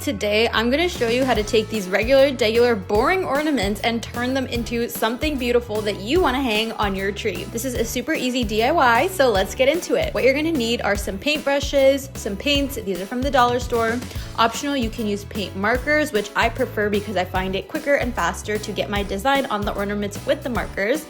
Today, I'm gonna show you how to take these regular, boring ornaments and turn them into something beautiful that you wanna hang on your tree. This is a super easy DIY, so let's get into it. What you're gonna need are some paintbrushes, some paints, these are from the dollar store. Optional, you can use paint markers, which I prefer because I find it quicker and faster to get my design on the ornaments with the markers.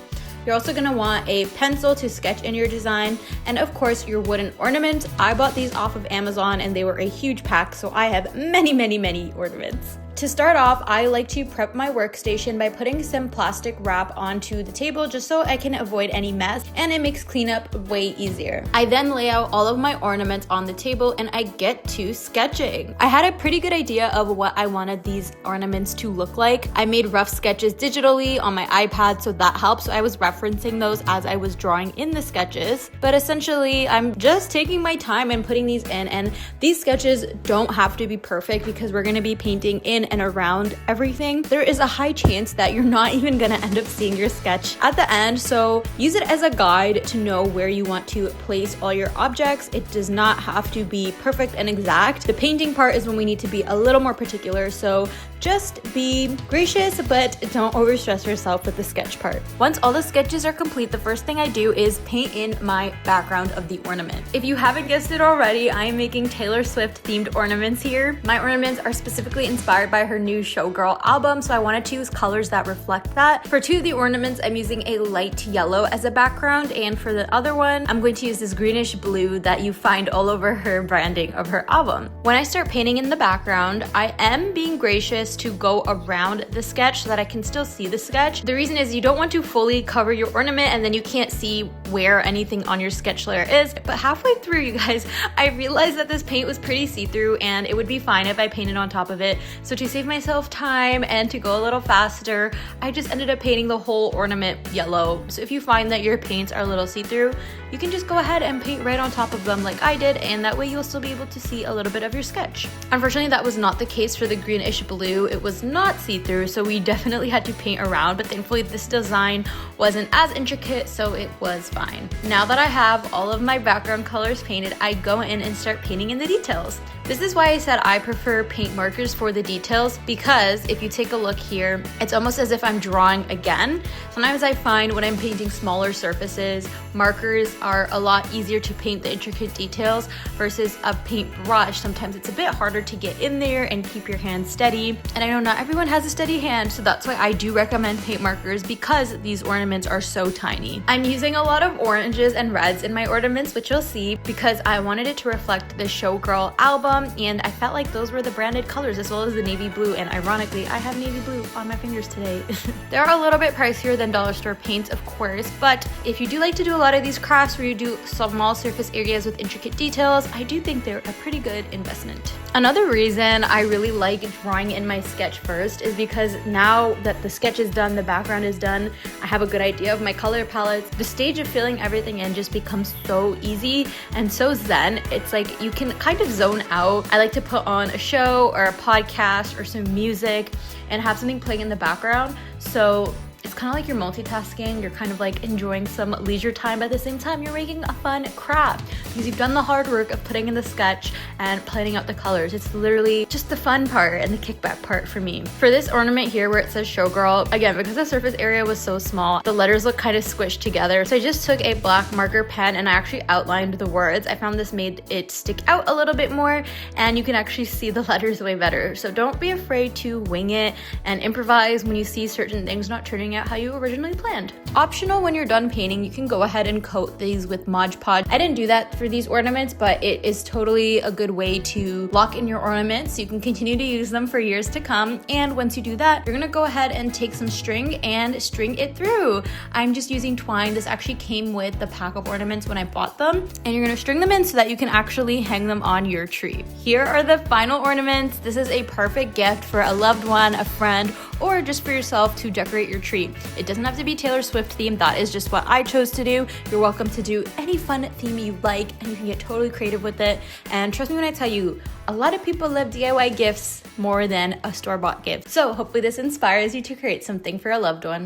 You're also gonna want a pencil to sketch in your design, and of course your wooden ornament. I bought these off of Amazon and they were a huge pack, so I have many ornaments. To start off, I like to prep my workstation by putting some plastic wrap onto the table just so I can avoid any mess, and it makes cleanup way easier. I then lay out all of my ornaments on the table and I get to sketching. I had a pretty good idea of what I wanted these ornaments to look like. I made rough sketches digitally on my iPad, so that helps. I was referencing those as I was drawing in the sketches, but essentially I'm just taking my time and putting these in, and these sketches don't have to be perfect because we're gonna be painting in and around everything. There is a high chance that you're not even gonna end up seeing your sketch at the end, so use it as a guide to know where you want to place all your objects. It does not have to be perfect and exact. The painting part is when we need to be a little more particular, so just be gracious, but don't overstress yourself with the sketch part. Once all the sketches are complete, the first thing I do is paint in my background of the ornament. If you haven't guessed it already, I am making Taylor Swift themed ornaments here. My ornaments are specifically inspired by her new Showgirl album, so I wanted to use colors that reflect that. For two of the ornaments, I'm using a light yellow as a background, and for the other one, I'm going to use this greenish blue that you find all over her branding of her album. When I start painting in the background, I am being gracious to go around the sketch so that I can still see the sketch. The reason is you don't want to fully cover your ornament and then you can't see where anything on your sketch layer is. But halfway through, you guys, I realized that this paint was pretty see-through and it would be fine if I painted on top of it. So to save myself time and to go a little faster, I just ended up painting the whole ornament yellow. So if you find that your paints are a little see-through, you can just go ahead and paint right on top of them like I did, and that way you'll still be able to see a little bit of your sketch. Unfortunately, that was not the case for the greenish blue. It was not see-through, so we definitely had to paint around, but thankfully this design wasn't as intricate, so it was fine. Now that I have all of my background colors painted, I go in and start painting in the details. This is why I said I prefer paint markers for the details, because if you take a look here, it's almost as if I'm drawing again. Sometimes I find when I'm painting smaller surfaces, markers are a lot easier to paint the intricate details versus a paintbrush. Sometimes it's a bit harder to get in there and keep your hand steady. And I know not everyone has a steady hand, so that's why I do recommend paint markers, because these ornaments are so tiny. I'm using a lot of oranges and reds in my ornaments, which you'll see, because I wanted it to reflect the Showgirl album, and I felt like those were the branded colors, as well as the navy blue, and ironically, I have navy blue on my fingers today. They're a little bit pricier than dollar store paints, of course, but if you do like to do a lot of these crafts where you do small surface areas with intricate details, I do think they're a pretty good investment. Another reason I really like drawing in my sketch first is because now that the sketch is done, the background is done, I have a good idea of my color palettes. The stage of filling everything in just becomes so easy and so zen. It's like you can kind of zone out. I like to put on a show or a podcast or some music and have something playing in the background. So it's kind of like you're multitasking. You're kind of like enjoying some leisure time, but at the same time, you're making a fun craft because you've done the hard work of putting in the sketch and planning out the colors. It's literally just the fun part and the kickback part for me. For this ornament here where it says Showgirl, again, because the surface area was so small, the letters look kind of squished together. So I just took a black marker pen and I actually outlined the words. I found this made it stick out a little bit more and you can actually see the letters way better. So don't be afraid to wing it and improvise when you see certain things not turning out how you originally planned. Optional, when you're done painting, you can go ahead and coat these with Mod Podge. I didn't do that for these ornaments, but it is totally a good way to lock in your ornaments. You can continue to use them for years to come. And once you do that, you're gonna go ahead and take some string and string it through. I'm just using twine. This actually came with the pack of ornaments when I bought them. And you're gonna string them in so that you can actually hang them on your tree. Here are the final ornaments. This is a perfect gift for a loved one, a friend, or just for yourself to decorate your tree. It doesn't have to be Taylor Swift themed. That is just what I chose to do. You're welcome to do any fun theme you like, and you can get totally creative with it. And trust me when I tell you, a lot of people love DIY gifts more than a store-bought gift. So hopefully this inspires you to create something for a loved one.